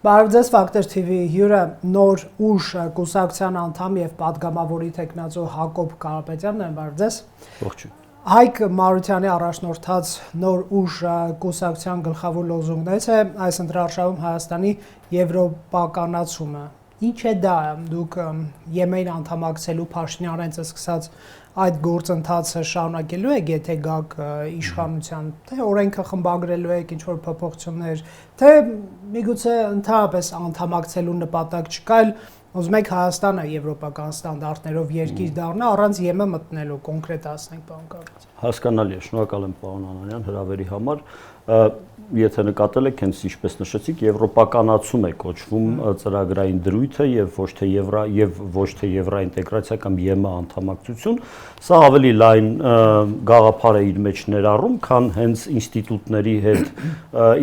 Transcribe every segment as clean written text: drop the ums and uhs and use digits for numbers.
Բարև ձեզ, Factor TV հյուրը նոր ուժ կուսակցության անդամ եւ պատգամավորի տեխնացու Հակոբ Կարապետյանն է, բարև ձեզ։ Ողջույն։ Հայկ Մարությանի առաջնորդած նոր ուժ կուսակցության գլխավոր լոզունգներից է այս ընտրարշավում Հայաստանի եվրոպականացումը։ Ինչ է դա, դուք ԵՄ-ին անդամակցելու Փաշինյանից սկսած այդ գործընթացը շարունակելու եք, եթե գաք իշխանության, թե օրենքը խմբագրելու եք, ինչ որ փոփոխություններ, թե միգուցե ընդհանրապես անդամակցելու նպատակ չկա, այլ ուզում եք Հայաստանը եվրոպական ստանդարտներով երկիր դառնա առանց ԵՄ մտնելու, կոնկրետացնենք, պարոն Կարապետյան։ Հասկանալի է, շնորհակալ եմ պարոն Անանյան հրավերի համար։ Եթե նկատել եք, հենց ինչպես նշեցիք, եվրոպականացում է կոչվում ծրագրային դրույթը եւ ոչ թե եվրոինտեգրացիա կամ ԵՄ անդամակցություն, սա ավելի լայն գաղափար է իր մեջ ներառում, քան հենց ինստիտուտների հետ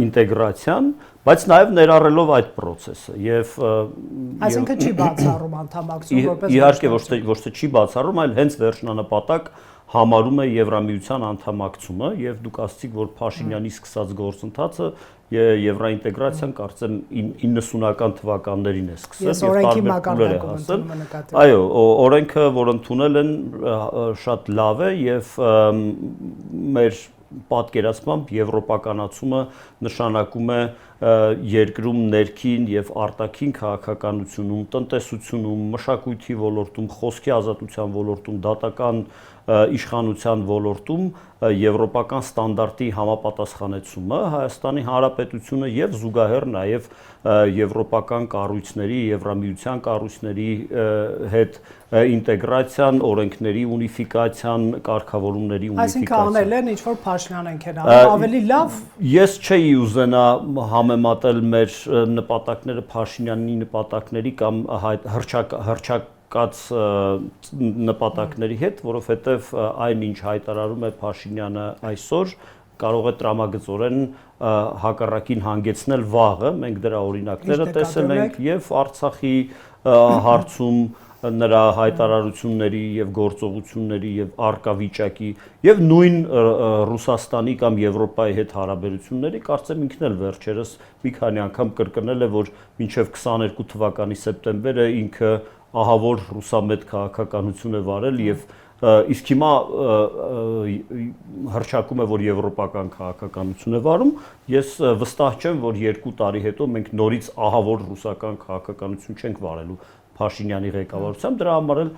ինտեգրացիան, բայց նաև ներառելով այդ process-ը եւ այսինքն չի բացառում անդամակցություն որպես իհարկե ոչ թե չի բացառում, այլ հենց վերջնանպատակ համարում է Եվրամիության անդամակցումը եւ դուք ասացիք, որ Փաշինյանի սկսած գործընթացը եվրոինտեգրացիան կարծեմ 90-ական թվականներին է սկսել եւ տարբեր փուլեր է հասել։ Այո, օրենքը, որ ընդունել են, շատ լավ է եւ մեր պատկերացմամբ եվրոպականացումը նշանակում է երկրում ներքին եւ արտաքին քաղաքականությունում, տնտեսությունում, մշակույթի ոլորտում, խոսքի ազատության ոլորտում, դատական իշխանության ոլորտում եվրոպական ստանդարտի համապատասխանեցումը Հայաստանի Հանրապետությունը եւ զուգահեռ նաեւ եվրոպական կառույցների, Եվրամիության կառույցների հետ ինտեգրացիան, օրենքների ունիֆիկացիան, կարգավորումների ունիֆիկացիան։ Այսինքն անել են ինչ որ Փաշինյանն են քերանում, ավելի լավ։ Ես չէի ուզենա համեմատել մեր նպատակները Փաշինյանի նպատակների կամ հռչակած նպատակների հետ, որովհետև այն ինչ հայտարարում է Փաշինյանը այսօր կարող է տրամագծորեն հակառակին հանգեցնել վաղը, մենք դրա օրինակները տեսել ենք եւ Արցախի հարցում նրա հայտարարությունների եւ գործողությունների եւ արկա վիճակի եւ նույն Ռուսաստանի կամ Եվրոպայի հետ հարաբերությունների կարծեմ ինքն էլ վերջերս մի քանի անգամ կրկնել է, որ մինչեւ 22 թվականի սեպտեմբերը ինքը ահավոր ռուսամետ քաղաքականություն է վարել եւ իսկ հիմա հռչակում է, որ եվրոպական քաղաքականություն է վարում, ես վստահ չեմ, որ 2 տարի հետո մենք նորից ահավոր ռուսական քաղաքականություն չենք վարելու Փաշինյանի ղեկավարությամբ, դրա համար էլ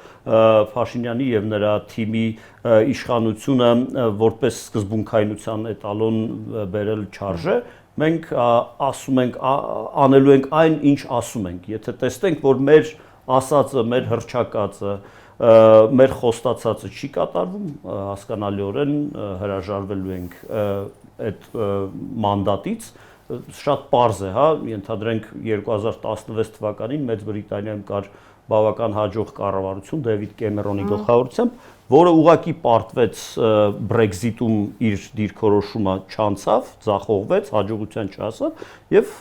Փաշինյանի եւ նրա թիմի իշխանությունը որպես սկզբունքայնության էտալոն բերել չարժե, մենք ասում ենք, անելու ենք այն, ինչ ասում ենք, եթե տեսնենք, որ մեր ասածը, մեր հռչակածը, մեր խոստացածը չի կատարվում, հասկանալիորեն հրաժարվելու ենք այդ մանդատից, շատ պարզ է, հա, ենթադրենք 2016 թվականին Մեծ Բրիտանիայում կար բավական հաջող կառավարություն Դեվիդ Կեմերոնի գլխավորությամբ, որը ուղղակի պարտվեց Brexit-ում իր դիրքորոշումը չանցավ, ձախողվեց, հաջողության չհասավ եւ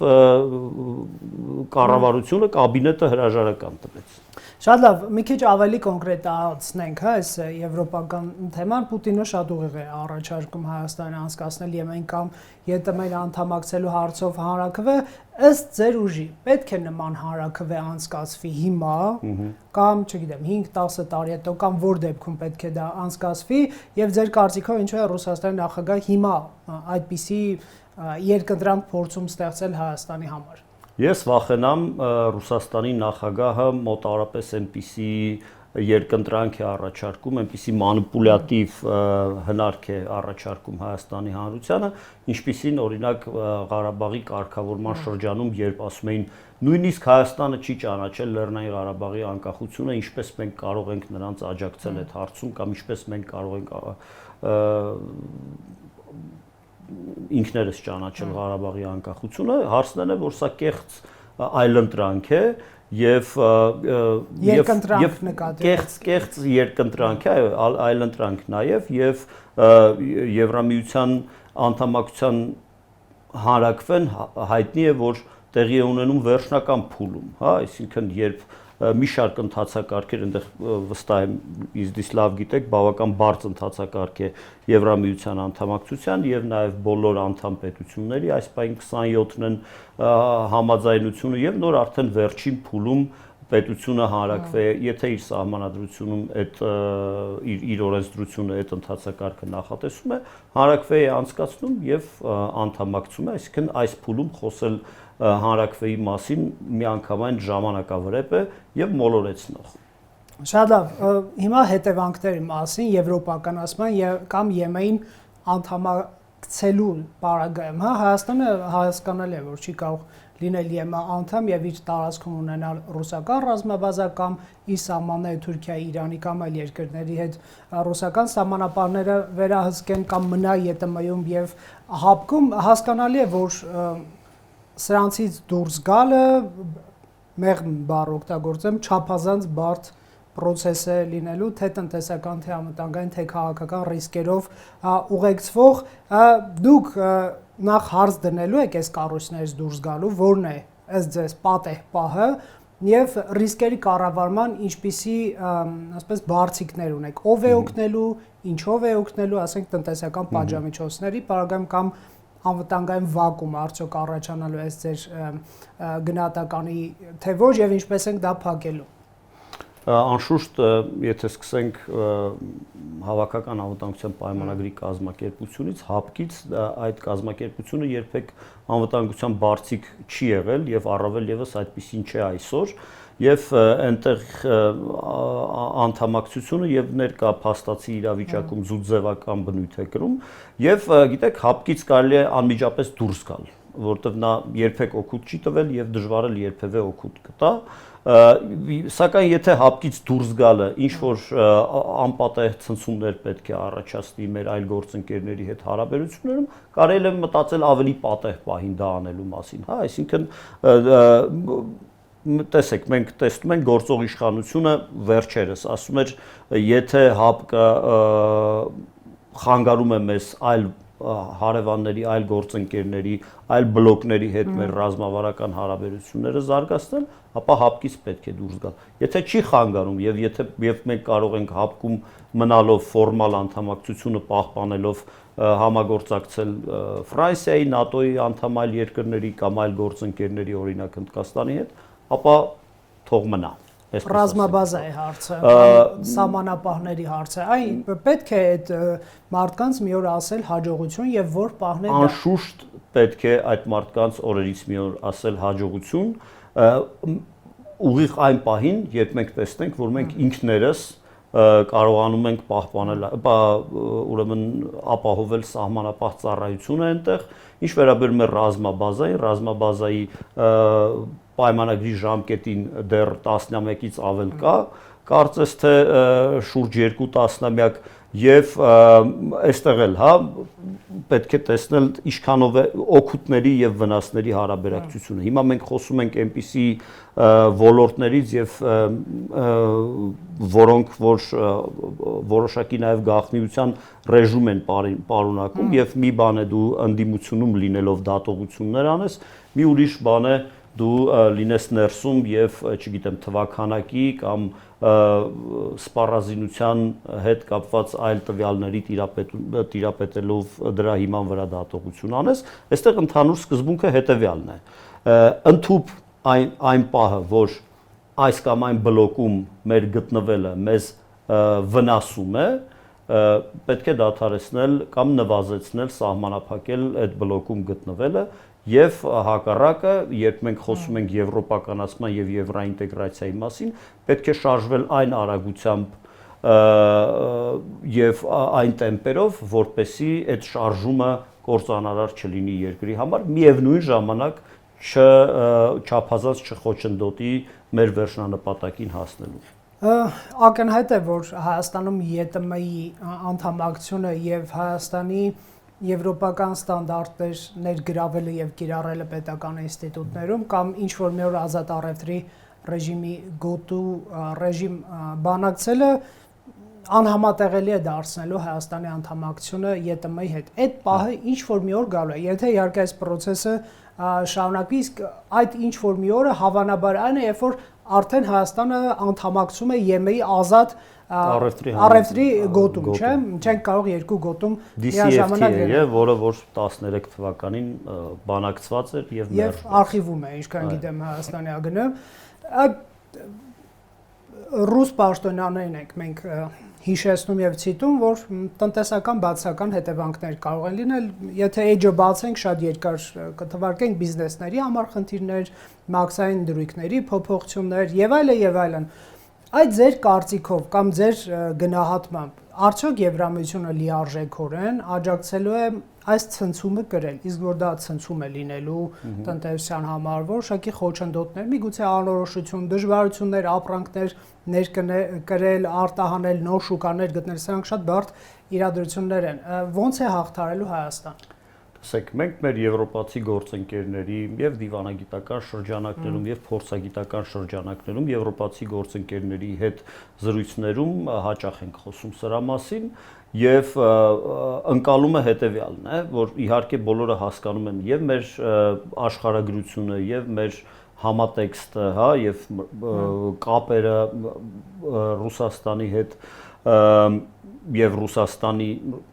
կառավարությունը կաբինետը հրաժարական տվեց։ Շատ լավ, մի քիչ ավելի կոնկրետացնենք, հա, այս եվրոպական թեման Պուտինը շատ ուղիղ է առաջարկում Հայաստանը անցկացնել ԵՄ-ին կամ ԵՏՄ-ին անդամակցելու հարցով հանրաքվե, ըստ ձեր ուժի, պետք է նման հանրաքվե անցկացվի հիմա, կամ, չգիտեմ, 5-10 տարի հետո կամ որ դեպքում պետք է դա անցկացվի եւ ձեր կարծիքով ինչու է Ռուսաստանի նախագահ հիմա այդպիսի երկընտրանք փորձում ստեղծել Հայաստանի համար։ Ես վախենամ Ռուսաստանի նախագահը մոտավորապես այնպիսի երկընտրանք է առաջարկում, այնպիսի մանիպուլյատիվ հնարք է առաջարկում Հայաստանի Հանրությանը, ինչպիսին օրինակ Ղարաբաղի կարգավորման շրջանում, երբ ասում էին նույնիսկ Հայաստանը չի ճանաչել Լեռնային Ղարաբաղի անկախությունը, ինչպես մենք կարող ենք նրանց աջակցել այդ հարցում կամ ինչպես մենք կարող ենք ինքներս ճանաչել Ղարաբաղի անկախությունը, հարցն է, որ սա կեղծ այլընտրանք է եւ կեղծ երկընտրանք է, այլընտրանք նաեւ եւ Եվրամիության անդամակցության հանրաքվեն հայտնի է, որ տեղի է ունենում վերջնական փուլում, հա, այսինքն երբ մի շարք ընթացակարգեր այնտեղ վստահ եմ իզդիս լավ գիտեք, բավական բարձ ընթացակարգ է Եվրամիության անդամակցության եւ նաեւ բոլոր անդամ պետությունների այս պայն 27-ն են համաձայնությունը եւ նոր արդեն վերջին փուլում պետությունը հանրակրվե, եթե իր սահմանադրությունում այդ իր օրենսդրությունը այդ ընթացակարգը նախատեսում է, հանրակրվե է անցկացնում եւ անդամակցում է, այսինքն այս փուլում խոսել հանրակրվեի մասին միանգամայն ժամանակավրեպ է եւ մոլորեցնող։ Շատ լավ, հիմա հետևանքների մասին եվրոպականացման կամ ԵՄ-ին անդամակցելու պարագայում, Հայաստանը հասկանալի է, որ չի կարող լինել ԵՄ անդամ եւ իր տարածքում ունենալ ռուսական ռազմաբազա կամ իր սահմանները Թուրքիայի, Իրանի կամ այլ երկրների հետ ռուսական սահմանապարները վերահսկեն կամ մնա ԵՏՄ-ում եւ հապկում հասկանալի է, որ սրանցից դուրս գալը մեղմ բառ օգտագործեմ, չափազանց բարդ process է լինելու թե տնտեսական, թե անվտանգային, թե քաղաքական ռիսկերով ուղեկցվող դուք նախ հարց դնելու եք այս կառույցներից դուրս գալու, որն է ըստ ձեզ պատեհ պահը եւ ռիսկերի կառավարման ինչպիսի ասես բարձիկներ ունեք, ով է օգնելու, ինչով է օգնելու, ասենք տնտեսական պատժամիջոցների պարագայում կամ անվտանգային վակուում արդյոք առաջանալու այս ձեր գնահատականի թե ոչ եւ ինչպես ենք դա փակելու։ Անշուշտ, եթե սկսենք հավաքական անվտանգության պայմանագրի կազմակերպությունից, հապկից այդ կազմակերպությունը երբեք անվտանգության բարձիկ չի եղել եւ առավել եւս այդպեսին չէ այսօր եւ այնտեղ անդամակցությունը եւ ներկա փաստացի իրավիճակում զուտզևական բնույթ է կրում եւ գիտեք հապկից կարելի է անմիջապես դուրս գալ, որտեղ նա երբեք օգուտ չի տվել եւ դժվար է երբևէ օգուտ կտա Սակայն եթե հապկից դուրս գալը ինչ որ անպատեհ ցնցումներ պետք է առաջացնի մեր այլ գործընկերների հետ հարաբերություններում, կարելի է մտածել ավելի պատեհ պահին դա անելու մասին, հա, այսինքն տեսեք, մենք տեսնում ենք գործող իշխանությունը վերջերս ասում էր, եթե հապկը խանգարում է մեզ այլ հարևանների, այլ գործընկերների, այլ բլոկների հետ մեր ռազմավարական հարաբերությունները զարգացնել, ապա հապկից պետք է դուրս գալ։ Եթե չի խանգարում եւ եւ մենք կարող ենք հապկում մնալով ֆորմալ անդամակցությունը պահպանելով համագործակցել Ֆրանսիայի, ՆԱՏՕ-ի անդամ այլ երկրների կամ այլ գործընկերների, օրինակ Հնդկաստանի հետ, ապա թող մնա։ Ռազմաբազայի հարցը, սահմանապահների հարցը, այն պետք է այդ մարդկանց մի օր ասել հաջողություն եւ որ պահն է դա։ Անշուշտ պետք է այդ մարդկանց օրերից մի օր ասել հաջողություն, ուղիղ այն պահին, երբ մենք տեսնենք, որ մենք ինքներս կարողանում ենք պահպանել, ուրեմն ապահովել սահմանապահ ծառայությունը այնտեղ, ինչ վերաբերում է ռազմաբազայի պայմանագրի ժամկետին դեռ 11-ից ավել կա, կարծես թե շուրջ 2 տասնամյակ եւ այստեղ էլ, հա, պետք է տեսնել ինչքանով է օգուտների եւ վնասների հարաբերակցությունը։ Հիմա մենք խոսում ենք այնպիսի ոլորտներից եւ որոնք որ որոշակի նաեւ գաղտնիության ռեժիմ են պարունակում եւ մի բան է դու ընդդիմությունում լինելով դատողություններ անես, մի ուրիշ բան է դու լինես ներսում եւ, չգիտեմ, թվականակի կամ սպառազինության հետ կապված այլ տվյալների տիրապետելով դրա հիման վրա դատողություն անես, այստեղ ընդհանուր սկզբունքը հետեւյալն է։ Ընդհուպ այն պահը, որ այս կամ այն բլոկում մեր գտնվելը մեզ վնասում է, պետք է դադարեցնել կամ նվազեցնել, սահմանափակել այդ բլոկում գտնվելը եւ հակառակը, երբ մենք խոսում ենք եվրոպականացման եւ եվրոինտեգրացիայի մասին, պետք է շարժվել այն արագությամբ եւ այն տեմպերով, որպեսզի այդ շարժումը կործանարար չլինի երկրի համար, միևնույն ժամանակ չափազանց չխոչընդոտի մեր վերջնանպատակին հասնելու։ Ակնհայտ է, որ Հայաստանում ԵՏՄ-ի անդամակցությունը եւ Հայաստանի եվրոպական ստանդարտներ ներգրավելը եւ կիրառելը պետական ինստիտուտներում կամ ինչ որ մի օր ազատ առևտրի ռեժիմի գոտու ռեժիմ բանակցելը անհամատեղելի է դարձնելու Հայաստանի անդամակցությունը ԵՏՄ-ի հետ։ Այդ պահը ինչ որ մի օր գալու է, եթե իհարկե այս process-ը շարունակվի, իսկ այդ ինչ որ մի օրը հավանաբար այն է, երբ որ արդեն Հայաստանը անդամակցում է ԵՄ-ի ազատ առևտրի գոտում, չէ՞, չենք կարող երկու գոտում միաժամանակ DCFTA-ը, որը որ 13 թվականին բանակցված էր եւ արխիվում է, ինչքան գիտեմ Հայաստանի ԱԳՆ-ը, ռուս պաշտոնյաներն ենք մենք հիշեցնում եւ ցիտում, որ տնտեսական բացական հետևանքներ կարող են լինել, եթե էջը բացենք, շատ երկար կթվարկենք բիզնեսների համար խնդիրներ, մաքսային դրույքների փոփոխություններ եւ այլն։ Այդ ձեր կարծիքով կամ ձեր գնահատմամբ արդյոք Եվրամիությունը լիարժեքորեն աջակցելու է այս ցնցումը կրել, իսկ որ դա ցնցում է լինելու տնտեսության համար, որոշակի խոչընդոտներ, միգուցե անորոշություն, դժվարություններ, ապրանքներ ներկրել, արտահանել, նոր շուկաներ գտնել, սրանք շատ բարդ իրադրություններ են։ Ոնց է հաղթարելու Հայաստան։ Տեսեք, մենք մեր եվրոպացի գործընկերների եւ դիվանագիտական շրջանակներում եւ փորձագիտական շրջանակներում եվրոպացի գործընկերների հետ զրույցներում հաճախ ենք խոսում սրա մասին եւ ընկալումը հետեւյալն է, որ իհարկե բոլորը հասկանում են եւ մեր աշխարհագրությունը եւ մեր համատեքստը, հա, եւ կապերը Ռուսաստանի հետ եւ Ռուսաստանի,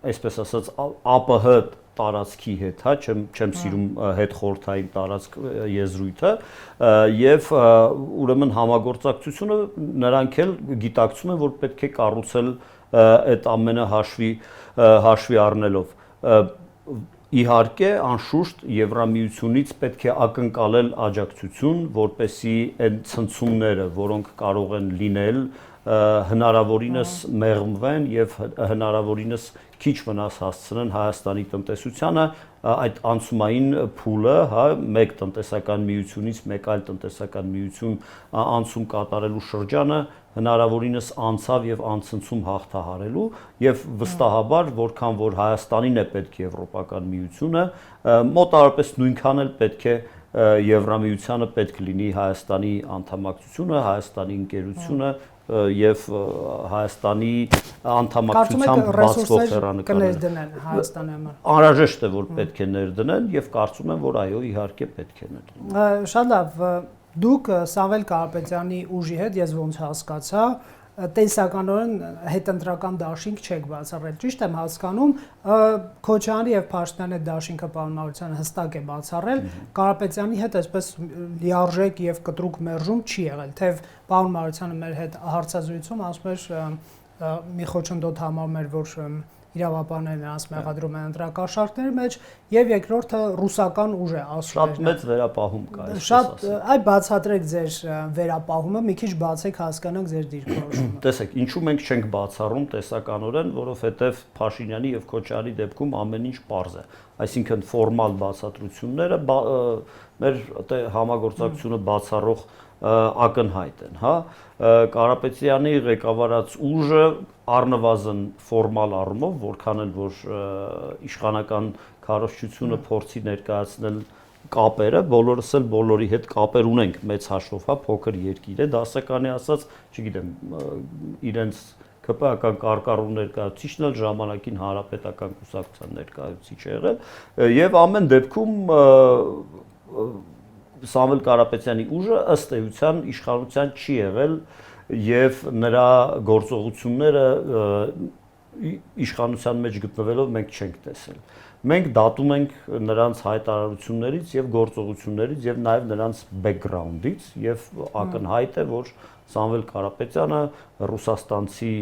այսպես ասած, ԱՊՀ տարածքի հետ, հա, չեմ սիրում հետ խորհրդային տարածք եզրույթը եւ ուրեմն համագործակցությունը նրանք էլ գիտակցում են, որ պետք է կառուցել այդ ամենը հաշվի առնելով իհարկե անշուշտ Եվրամիությունից պետք է ակնկալել աջակցություն, որպեսզի այն ցնցումները, որոնք կարող են լինել, հնարավորինս մեղմվեն եւ հնարավորինս քիչ վնաս հասցնեն Հայաստանի տնտեսությանը, այդ անցումային փուլը, հա, մեկ տնտեսական միությունից մեկ այլ տնտեսական միություն անցում կատարելու շրջանը հնարավորինս անցավ եւ անցնցում հաղթահարելու եւ վստահաբար որքան որ Հայաստանին է պետք եվրոպական միությունը, մոտավորապես նույնքան էլ պետք է Եվրամիությանը պետք լինի Հայաստանի անդամակցությունը, Հայաստանի ընկերությունը եւ Հայաստանի անդամակցությամբ բացվող հեռանկարները Հայաստանի համար։ Անհրաժեշտ է որ պետք է ներդնեն եւ կարծում եմ որ այո իհարկե պետք է ներդնեն։ Շատ լավ, դուք Սամվել Կարապետյանի ուժի հետ ես ոնց հասկացա տեսականորեն հետընտրական դաշինք չեք բացառել, ճիշտ եմ հասկանում, Քոչարյանի եւ Փաշինյանի դաշինքը պայմանավորությանը հստակ է բացառել, Կարապետյանի հետ այսպես լիարժեք եւ կտրուկ մերժում չի եղել, թեև պարոն Մարությանը մեր հետ հարցազրույցում ասում էր մի խոչընդոտ համարում էր, որ իրավապահներն նրանց մեղադրում են ընտրակաշառքների մեջ եւ երկրորդը ռուսական ուժ է ասում։ Շատ մեծ վերապահում կա, այսպես ասած։ Շատ այ բացատրեք ձեր վերապահումը, մի քիչ բացեք հասկանանք ձեր դիրքորոշումը։ Տեսեք, ինչու մենք չենք բացառում տեսականորեն, որովհետեւ Փաշինյանի եւ Քոչարյանի դեպքում ամեն ինչ պարզ է։ Այսինքն ֆորմալ բացատրությունները մեր համագործակցությունը բացառող ակնհայտ են, հա։ Կարապետյանի ղեկավարած ուժը առնվազն ֆորմալ առումով, որքան էլ որ իշխանական քարոզչությունը փորձի ներկայացնել կապերը, բոլորս էլ բոլորի հետ կապեր ունենք մեծ հաշվով, հա, փոքր երկիր է, դասականի ասած, չգիտեմ, իրենց ԿՊԱ-ական կարկառու ներկայացուցիչն էլ ժամանակին հանրապետական կուսակցության ներկայացուցիչ է եղել եւ ամեն դեպքում Սամվել Կարապետյանի ուժը ըստ էության իշխանության չի եղել եւ նրա գործողությունները իշխանության մեջ գտնվելով մենք չենք տեսել։ Մենք դատում ենք նրանց հայտարարություններից եւ գործողություններից եւ նաեւ նրանց բեքգրաունդից եւ ակնհայտ է, որ Սամվել Կարապետյանը ռուսաստանցի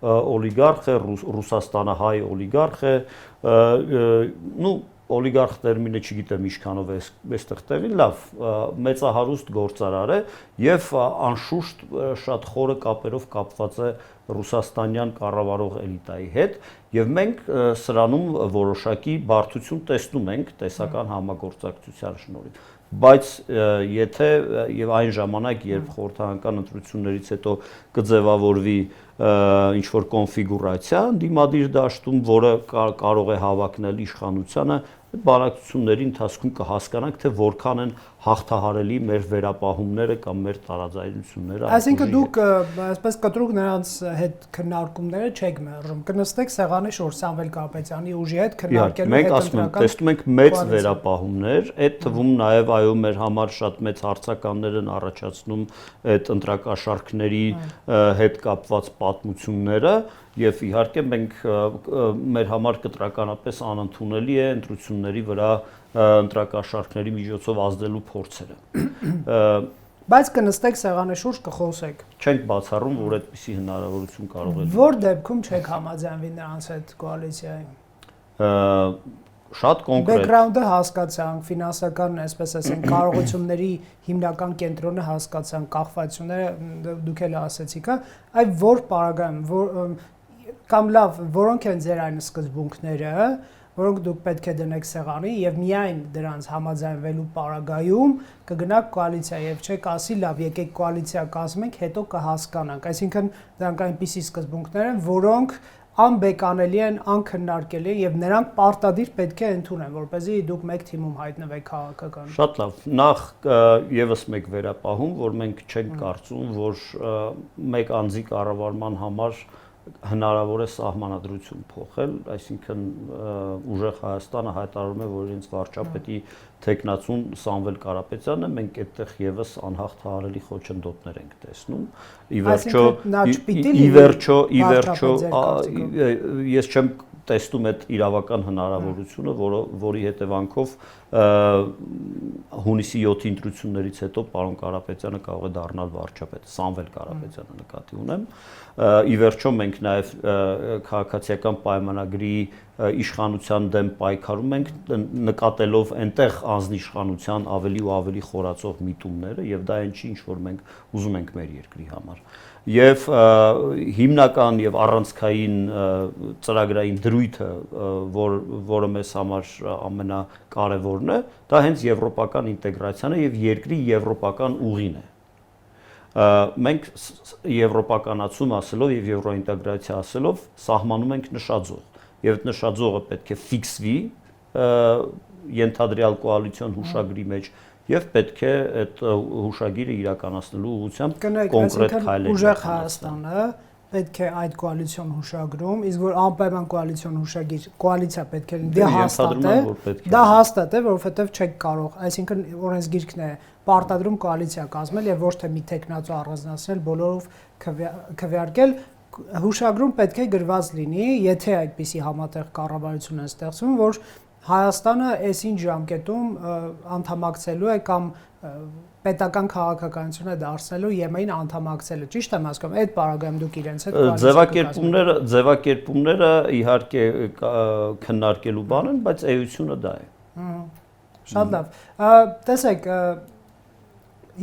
օլիգարխ է, ռուսաստանահայ օլիգարխ է, օլիգարխ տերմինը չգիտեմ ինչքանով է այստեղ տեղին, լավ, մեծահարուստ գործարար է եւ անշուշտ շատ խորը կապերով կապված է ռուսաստանյան կառավարող էլիտայի հետ եւ մենք սրանում որոշակի բարդություն տեսնում ենք տեսական համագործակցության շնորհիվ։ Բայց եթե եւ այն ժամանակ, երբ խորհրդարանական ընտրություններից հետո կձևավորվի ինչ որ կոնֆիգուրացիա դիմադիր դաշտում, որը կարող է հավակնել իշխանությանը, այդ բանակցությունների ընթացքում կհասկանանք, թե որքան են հաղթահարելի մեր վերապահումները կամ մեր տարաձայնությունները։ Այսինքն դուք այսպես կտրուկ նրանց հետ քննարկումները չեք մերժում։ Կնստեք սեղանի շուրջ Սամվել Կարապետյանի ուժի հետ քննարկելու հետ ընտրական։ Մենք տեսնում ենք մեծ վերապահումներ, այդ թվում նաև այո մեր համար շատ մեծ հարցականներ են առաջացնում այդ ընտրակաշարքների հետ կապված պատմությունները եւ իհարկե մենք մեր համար կտրականապես անընդունելի է ընտրությունների վրա ընտրակաշարքների միջոցով ազդելու փորձերը։ Բայց կնստեք սեղանի շուրջ կխոսեք։ Չենք բացառում, որ այդպիսի հնարավորություն կարող է լինել։ Որ դեպքում չեք համաձայնվի նրանց հետ կոալիցիային։ Շատ կոնկրետ։ Բեքգրաունդը հասկացանք, ֆինանսական, այսպես ասենք, կարողությունների հիմնական կենտրոնը հասկացանք, կախվածությունները դուք էլ ասացիք, այ որ պարագայում, կամ լավ, որոնք են ձեր այն սկզբունքները, որոնք դուք պետք է դնեք սեղանի եւ միայն դրանց համաձայնվելու պարագայում կգնաք կոալիցիա եւ չեք ասի լավ եկեք կոալիցիա կազմենք, հետո կհասկանանք։ Այսինքն դրանք այնպիսի սկզբունքներ են, որոնք անբեկանելի են, անքննարկելի են եւ նրանք պարտադիր պետք է ընդունեն, որպեսզի դուք մեկ թիմում հայտնվեք քաղաքական։ Շատ լավ։ Նախ եւս մեկ վերապահում, որ մենք չենք կարծում, որ մեկ անձի կառավարման համար հնարավոր է սահմանադրություն փոխել, այսինքն ուժեղ Հայաստանը հայտարարում է, որ իրենց վարչապետի թեկնածուն Սամվել Կարապետյանը մենք այդտեղ եւս անհաղթահարելի խոչընդոտներ ենք տեսնում։ Ի վերջո ես չեմ տեսնում այդ իրավական հնարավորությունը, որի հետևանքով հունիսի 7-ի ընտրություններից հետո պարոն Կարապետյանը կարող է դառնալ վարչապետ, Սամվել Կարապետյանը նկատի ունեմ։ Ի վերջո մենք նաև քաղաքացիական պայմանագրի իշխանության դեմ պայքարում ենք նկատելով այնտեղ անձնիշխանության ավելի ու ավելի խորացող միտումները եւ դա այն չի ինչ որ մենք ուզում ենք մեր երկրի համար։ Եվ հիմնական եւ առանցքային ծրագրային դրույթը, որը մեզ համար ամենակարևորն է, դա հենց եվրոպական ինտեգրացիան է եւ երկրի եվրոպական ուղին է։ Մենք եվրոպականացում ասելով եւ եվրոինտեգրացիա ասելով սահմանում ենք նշաձող եւ այդ նշաձողը պետք է ֆիքսվի ենթադրյալ կոալիցիոն հուշագրի մեջ եւ պետք է այդ հուշագիրը իրականացնելու ուղղությամբ կոնկրետ քայլեր ուժեղ Հայաստանը պետք է այդ կոալիցիոն հուշագրում, իսկ որ անպայման կոալիցիոն հուշագիր կոալիցիա պետք է լինի, դա հաստատ է, որովհետեւ չեք կարող, այսինքն օրենսգիրքն է պարտադրում կոալիցիա կազմել եւ ոչ թե մի տեխնացու առանձնացնել, բոլորով քվեարկել, հուշագրում պետք է գրված լինի, եթե այդպիսի համատեղ կառավարություն է ստեղծվում, որ Հայաստանը այսին ժամկետում անդամակցելու է կամ պետական քաղաքականություն է դարձնելու ԵՄ-ին անդամակցելը, ճիշտ եմ հասկանում, այդ պարագայում դուք իրենց հետ ձևակերպումները իհարկե քննարկելու բան են, բայց էությունը դա է։ Շատ լավ։ Տեսեք,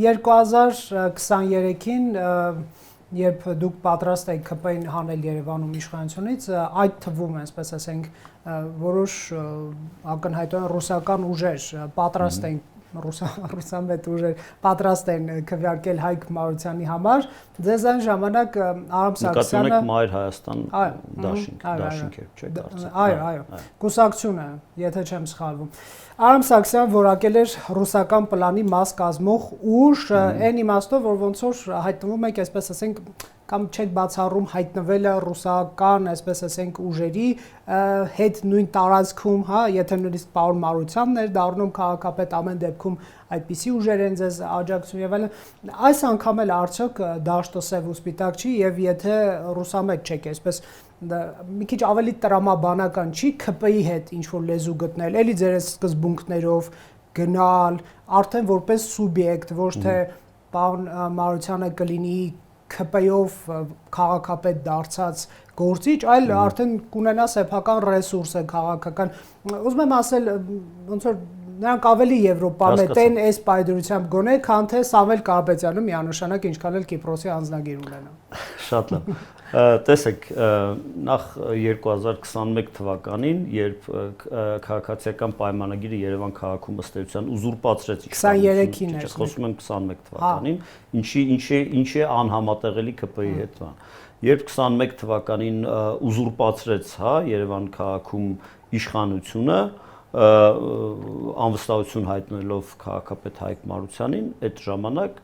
2023-ին երբ դուք պատրաստ եք ԿՊ-ին հանել Երևանում իշխանությունից, այդ թվում, այսպես ասենք, որոշ ակնհայտորեն ռուսական ուժեր պատրաստ են ռուսամետ ուժեր պատրաստ են քվեարկել Հայկ Մարությանի համար, ձեզ այն ժամանակ Արամ Սարգսյանը նկատի ունեք Մայր Հայաստան դաշինք է, չէ՞ կարծես։ Այո, կուսակցությունը, եթե չեմ սխալվում։ Արամ Սարգսյանը որակել էր ռուսական պլանի մաս կազմող ուժ, այն իմաստով, որ ոնց որ հայտնվում եք, այսպես ասենք, կամ չեք բացառում հայտնվելը ռուսական, այսպես ասենք, ուժերի հետ նույն տարածքում, հա, եթե նույնիսկ պարոն Մարությանն էր դառնում քաղաքապետ, ամեն դեպքում այդպիսի ուժեր են ձեզ աջակցում եւ այլն, այս անգամ էլ արդյոք դաշտը սև ու սպիտակ չի եւ եթե ռուսամետ չեք, այսպես մի քիչ ավելի տրամաբանական չի ԿՊ-ի հետ ինչ որ լեզու գտնել, էլի ձեր սկզբունքներով գնալ, արդեն որպես սուբյեկտ, ոչ թե պարոն Մարությանը կլինի ԿՊ-ով քաղաքապետ դարձած գործիչ, այլ արդեն կունենա սեփական ռեսուրսը քաղաքական։ Ուզում եմ ասել, ոնց որ նրանք ավելի եվրոպամետ են այս պայդրությամբ գոնե, քան թե Սամվել Կարապետյանը միանշանակ ինչքան էլ Կիպրոսի անձնագիր ունենա։ Շատ լավ։ Տեսեք, նախ 2021 թվականին, երբ քաղաքացիական պայմանագիրը Երևան քաղաքում ըստ էության ուզուրպացրեց 23-ին էր, խոսում եմ 21 թվականին, ինչի է անհամատեղելի ԿՊ-ի հետ։ Երբ 21 թվականին ուզուրպացրեց, հա, Երևան քաղաքում իշխանությունը, անվստահություն հայտնելով քաղաքապետ Հայկ Մարությանին, այդ ժամանակ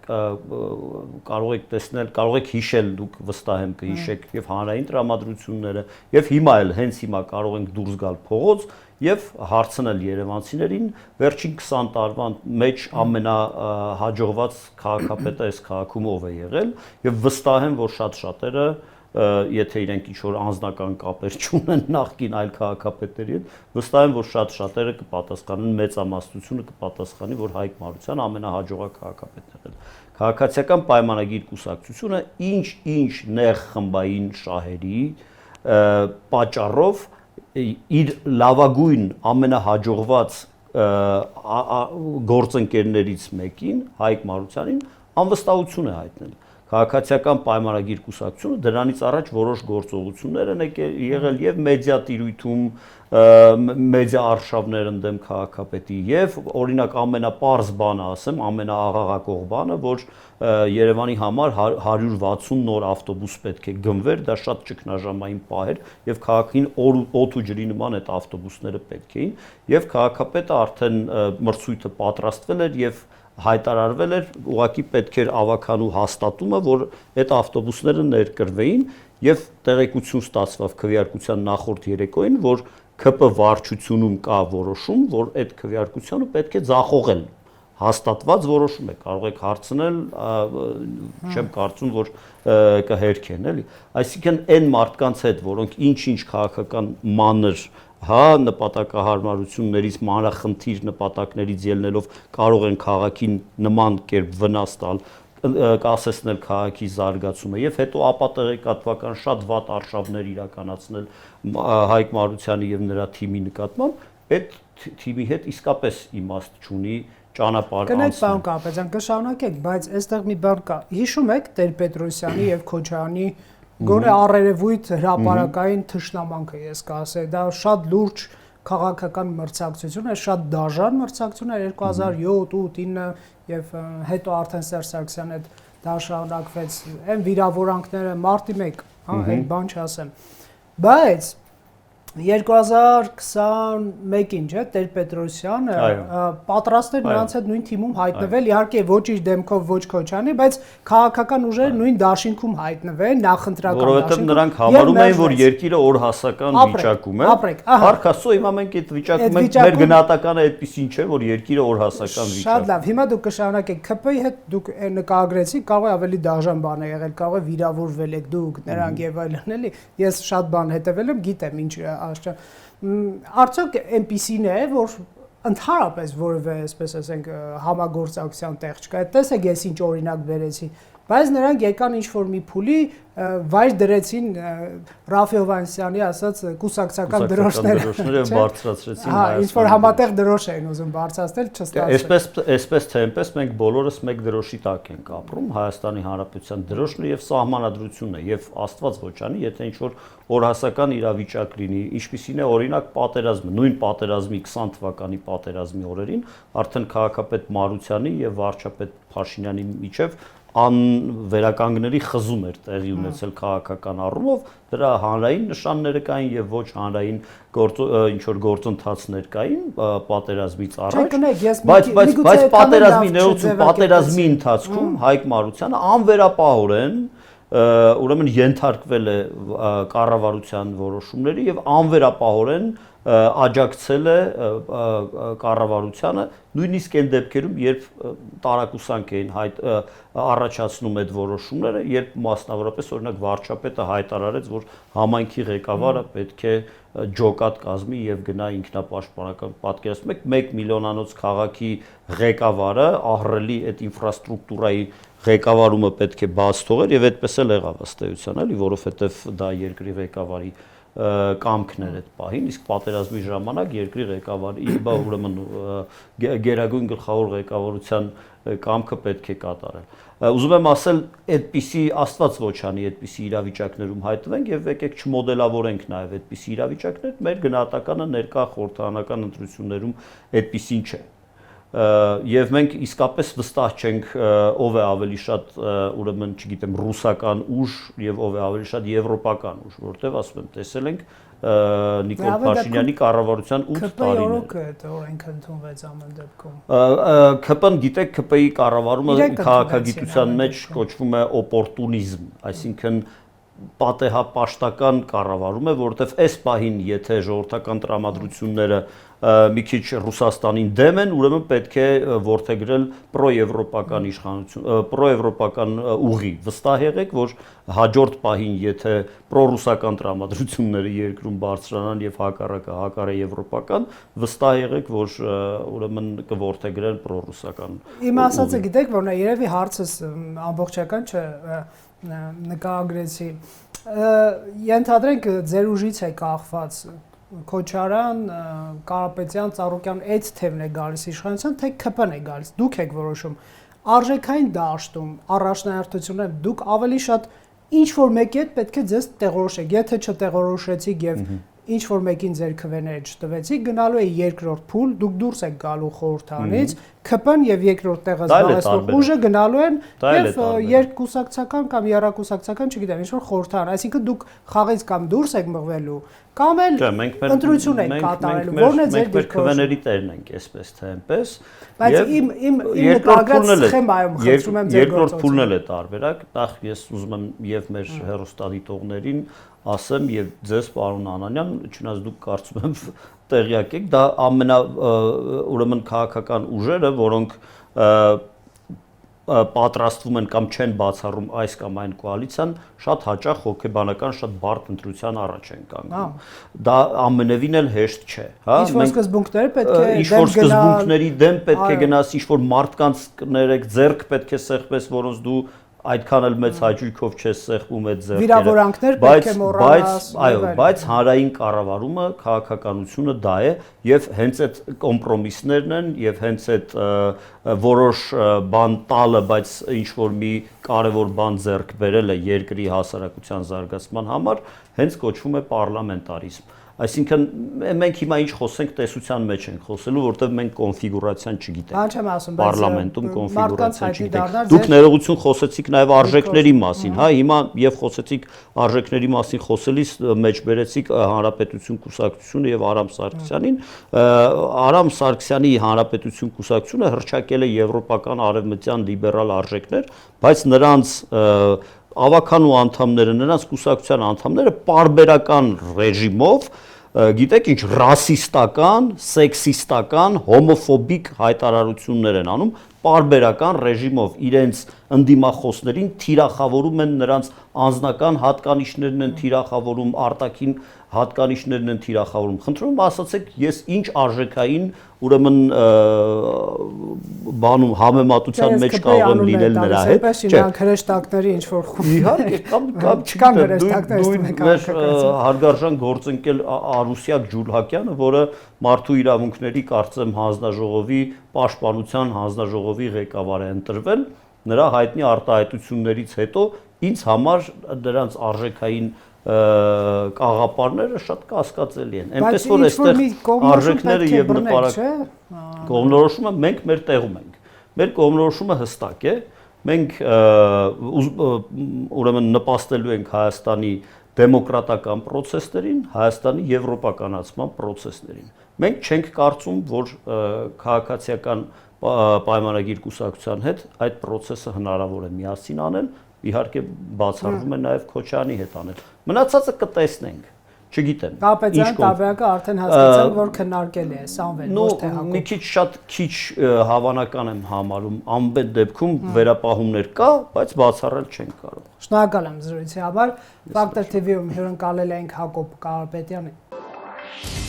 կարող եք տեսնել, կարող եք հիշել, դուք վստահ եմ կհիշեք եւ հանրային տրամադրությունները, եւ հիմա էլ հենց հիմա կարող ենք դուրս գալ փողոց եւ հարցնել երևանցիներին վերջին 20 տարվա մեջ ամենահաջողված քաղաքապետը այս քաղաքում ով է եղել եւ վստահ եմ, որ շատ-շատերը եթե իրենք ինչ-որ անձնական կապեր չունեն նախկին այլ քաղաքապետերի հետ, վստահ եմ, որ շատ-շատերը կպատասխանեն, մեծամասնությունը կպատասխանի, որ Հայկ Մարությանը ամենահաջողակ քաղաքապետն է եղել։ Քաղաքացիական պայմանագիր կուսակցությունը ինչ նեղ խմբային շահերի պատճառով իր լավագույն ամենահաջողված գործընկերներից մեկին, Հայկ Մարությանին, անվստահություն է հայտնել։ Քաղաքացիական պայմանագիր կուսակցությունը դրանից առաջ որոշ գործողություններ են եղել եւ մեդիա տիրույթում, մեդիա արշավներ ընդդեմ քաղաքապետի եւ օրինակ ամենապարզ բանը ասեմ, ամենաաղաղակող բանը, որ Երևանի համար 160 նոր ավտոբուս պետք է գնվեր, դա շատ ճգնաժամային պահ էր եւ քաղաքին օդ ու ջրի նման այդ ավտոբուսները պետք էին եւ քաղաքապետը արդեն մրցույթը պատրաստվել էր եւ հայտարարվել էր, ուղղակի պետք էր ավականու հաստատումը, որ այդ ավտոբուսները ներկրվեին եւ տեղեկություն ստացվավ քվեարկության նախորդ երեկոյին, որ ԿՊ վարչությունում կա որոշում, որ այդ քվեարկությունը պետք է ձախողել։ Հաստատված որոշում է, կարող եք հարցնել, չեմ կարծում, որ կհերքեն, էլի։ Այսինքն այն մարդկանց հետ, որոնք ինչ-ինչ քաղաքական մանր նպատակահարմարություններից մանրախնդիր նպատակներից ելնելով կարող են քաղաքին նման կերպ վնաս տալ, կասեցնել քաղաքի զարգացումը եւ հետո ապատեղեկատվական շատ վատ արշավներ իրականացնել Հայկ Մարությանի եւ նրա թիմի նկատմամբ, այդ թիմի հետ իսկապես իմաստ չունի ճանապարհ անցնել։ Կնեք պարոն Կարապետյան, կշարունակեք, բայց այստեղ մի բան կա։ Հիշում եք Տեր-Պետրոսյանի եւ Քոչարյանի գոնե առերևույթ հրապարակային թշնամանքը, ես կասեի, դա շատ լուրջ քաղաքական մրցակցություն է, շատ դաժան մրցակցություն է 2007, 8, 9 եւ հետո արդեն Սերժ Սարգսյանի հետ դա շարունակվեց, այն վիրավորանքները մարտի 1, հա, այդ բան չասեմ։ Բայց 2021-ին, չէ, Տեր-Պետրոսյանը պատրաստ էր նրանց հետ նույն թիմում հայտնվել, իհարկե ոչ իր դեմքով, ոչ Քոչարյանի, բայց քաղաքական ուժերը նույն դաշինքում հայտնվեն, նախընտրական դաշինքում։ Որովհետև նրանք համարում էին, որ երկիրը օրհասական վիճակում է։ Փառք Աստծո, հիմա մենք այդ վիճակում ենք, մեր գնահատականը այդպեսին չէ, որ երկիրը օրհասական վիճակում է։ Շատ լավ, հիմա դուք կշարունակեք, ԿՊ-ի հետ դուք նկարագրեցիք, կարող է ավելի դաժան բան է եղել, կարող է վիրավորվել եք դուք, նրանք եւ այլն, էլի։ Ես շատ բան հետևել եմ, գիտեմ ինչ արդյոք այնպիսին է, որ ընդհանրապես որևէ, այսպես ասենք, համագործակցության տեղ չկա։ Տեսեք, ես ինչ օրինակ բերեցի, բայց նրանք եկան ինչ-որ մի փուլի վայր դրեցին Ռաֆ Հովհաննիսյանի ասած կուսակցական դրոշները եւ բարձրացրեցին Հայաստանը։ Ինչ-որ համատեղ դրոշ էին ուզում բարձրացնել, չստացվեց։ Այսպես թե այնպես մենք բոլորս մեկ դրոշի տակ ենք ապրում, Հայաստանի Հանրապետության դրոշն եւ սահմանադրությունն է եւ Աստված ոչանի, եթե ինչ-որ օրհասական իրավիճակ լինի, ինչպիսին է օրինակ պատերազմը, նույն պատերազմի 20 թվականի պատերազմի օրերին արդեն քաղաքապետ Մարությանի եւ վարչապետ Փաշինյանի միջև անվերականգնելի խզում էր տեղի ունեցել քաղաքական առումով, դրա հանրային նշանները կային եւ ոչ հանրային ինչ որ գործընթացներ կային պատերազմից առաջ, բայց պատերազմի ներողություն, պատերազմի ընթացքում Հայկ Մարությանը անվերապահորեն ուրեմն ենթարկվել է կառավարության որոշումների եւ անվերապահորեն աջակցել է կառավարությանը նույնիսկ այն դեպքերում, երբ տարակուսանք էին առաջացնում այդ որոշումները, երբ մասնավորապես օրինակ վարչապետը հայտարարեց, որ համայնքի ղեկավարը պետք է ջոկատ կազմի եւ գնա ինքնապաշտպանական պատկերացնում եք 1 միլիոնանոց քաղաքի ղեկավարը ահռելի այդ ինֆրաստրուկտուրայի ղեկավարումը պետք է բաց թողեր եւ այդպես էլ եղավ ըստ էության, էլի, որովհետեւ դա երկրի ղեկավարի կամքներ այդ պահին, իսկ պատերազմի ժամանակ երկրի ղեկավարի, ուրեմն գերագույն գլխավոր ղեկավարության կամքը պետք է կատարել։ Ուզում եմ ասել, այդպիսի Աստված ոչանի այդպիսի իրավիճակներում հայտնվենք եւ եկեք չմոդելավորենք նաեւ այդպիսի իրավիճակներ, մեր գնահատականը ներկա խորհրդարանական ընտրություններում այդպիսին չէ։ եւ մենք իսկապես վստահ չենք ով է ավելի շատ ուրեմն չգիտեմ ռուսական ուժ եւ ով է ավելի շատ եվրոպական ուժ, որտեվ ասում եմ տեսել ենք Նիկոլ Փաշինյանի կառավարության 8 տարիներ։ ԿՊ-ի այդ օրենքը ընդունվեց ամեն դեպքում։ ԿՊ-ն գիտեք, ԿՊ-ի կառավարումը քաղաքագիտության մեջ կոչվում է օպորտունիզմ, այսինքն պատեհապաշտական կառավարում է, որովհետև այս պահին, եթե ժողովրդական տրամադրությունները մի քիչ Ռուսաստանին դեմ են, ուրեմն պետք է որդեգրել պրոեվրոպական իշխանություն, պրոեվրոպական ուղի։ Վստահ եղեք, որ հաջորդ պահին, եթե պրոռուսական տրամադրությունները երկրում բարձրանան եւ հակառակը հակառեեվրոպական, վստահ եղեք, որ ուրեմն կորդեգրեն պրոռուսական։ Իմ ասածը գիտեք, որն է, երևի հարցս ամբողջական չէ, նկարագրեցի։ Ենթադրենք ձեր ուժից է կախված Քոչարյան, Կարապետյան, Ծառուկյան այդ թևն է գալիս իշխանության, թե ԿՊ-ն է գալիս։ Դուք եք որոշում։ Արժեքային դաշտում, առաջնահերթությունները դուք ավելի շատ ինչ որ մեկի հետ պետք է ձեզ տեղորոշեք։ Եթե չտեղորոշեցիք եւ ինչ որ մեկին ձեր քվեները չտվեցիք, գնալու է երկրորդ փուլ, դուք դուրս եք գալու խորհրդանից, ԿՊ-ն եւ երկրորդ տեղը զբաղեցնող ուժը գնալու են եւ երկկուսակցական կամ երակուսակցական, չգիտեմ, ինչ որ խորհրդան, այսինքն դուք խաղից կամ դուրս եք մղվելու, կամ էլ ընտրություն եք կատարելու, որն է ձեր դիրքորոշումը։ Քվեների տերն ենք, այսպես թե այնպես։ Բայց իմ նկարագրած սխեմայում խնդրում եմ ձեր երկրորդ փուլն էլ է տարբերակ, նախ ես ուզում եմ եւ մեր հեռուստադիտողներին ասեմ եւ ձեզ պարոն Անանյան, չնայած դուք կարծում եմ տեղյակ եք, դա ամենա ուրեմն քաղաքական ուժերը, որոնք պատրաստվում են կամ չեն բացառում այս կամ այն կոալիցիան, շատ հաճախ հոգեբանական շատ բարդ ընտրության առաջ են կանգնում։ Դա ամենևին էլ հեշտ չէ, հա։ Ինչ-որ սկզբունքներ պետք է ինչ որ սկզբունքների դեմ պետք է գնաս, ինչ որ մարդկանց կներեք, ձեռք պետք է սեղմես, որոնց դու այդքան էլ մեծ հաճույքով չես սեղմում այդ ձեռքերը։ Վիրավորանքներ պետք է մոռանաս։ Բայց հանրային կառավարումը, քաղաքականությունը դա է եւ հենց այդ կոմպրոմիսներն են եւ հենց այդ որոշ բան տալը, բայց ինչ որ մի կարևոր բան ձեռք բերելը երկրի հասարակության զարգացման համար հենց կոչվում է պարլամենտարիզմ։ Այսինքն մենք հիմա ինչ խոսենք տեսության մեջ ենք խոսելու, որովհետև մենք կոնֆիգուրացիան չգիտենք։ Պարլամենտում կոնֆիգուրացիան չգիտենք։ Դուք ներողություն խոսեցիք նաև արժեքների մասին, հա, հիմա եւ խոսեցիք արժեքների մասին խոսելիս մեջ բերեցիք Հանրապետություն կուսակցությունը եւ Արամ Սարգսյանին։ Արամ Սարգսյանի Հանրապետություն կուսակցությունը հռչակել է եվրոպական արևմտյան լիբերալ արժեքներ, բայց նրանց ավականու անդամները, նրանց կուսակցության անդամները պարբերական ռեժիմով, գիտեք ինչ, ռասիստական, սեքսիստական, հոմոֆոբիկ հայտարարություններ են անում, պարբերական ռեժիմով իրենց ընդդիմախոսներին թիրախավորում են, նրանց անձնական հատկանիշներն են թիրախավորում, արտաքին հատկանիշներն են թիրախավորում։ Խնդրում եմ ասացեք, ես ինչ արժեքային ուրեմն բանում համեմատության մեջ կարող եմ լինել նրա հետ։ Այդպես իրանք հրեշտակների ինչ որ իհարկե կամ չկան հրեշտակներ մեկ հարգարժան գործընկել Արուսյակ Ջուլհակյանը, որը մարդու իրավունքների կարծեմ հանձնաժողովի պաշտպանության հանձնաժողովի ղեկավար է ընտրվել, նրա հայտնի արտահայտություններից հետո ինձ համար դրանց արժեքային կաղապարները շատ կասկածելի են։ Այնպես որ այստեղ արժեքները եւ կողմնորոշումը մենք մեր տեղում ենք։ Մեր կողմնորոշումը հստակ է։ Մենք ուրեմն նպաստելու ենք Հայաստանի դեմոկրատական process-ներին, Հայաստանի եվրոպականացման process-ներին։ Մենք չենք կարծում, որ քաղաքացիական պայմանագիր կուսակցության հետ այդ process-ը հնարավոր է միասին անել, իհարկե բացառվում է նաև Քոչարյանի հետ անել։ Մնացածը կտեսնենք, չգիտեմ։ Կարապետյան տարբերակը արդեն հասկացանք, որ քննարկել է Սամվել, ոչ թե Հակոբ։ Մի քիչ շատ քիչ հավանական եմ համարում, ամեն դեպքում վերապահումներ կա, բայց բացառել չենք կարող։ Շնորհակալ եմ զրույցի համար։ Factor TV-ում հյուրընկալել ենք Հակոբ Կարապետյանին։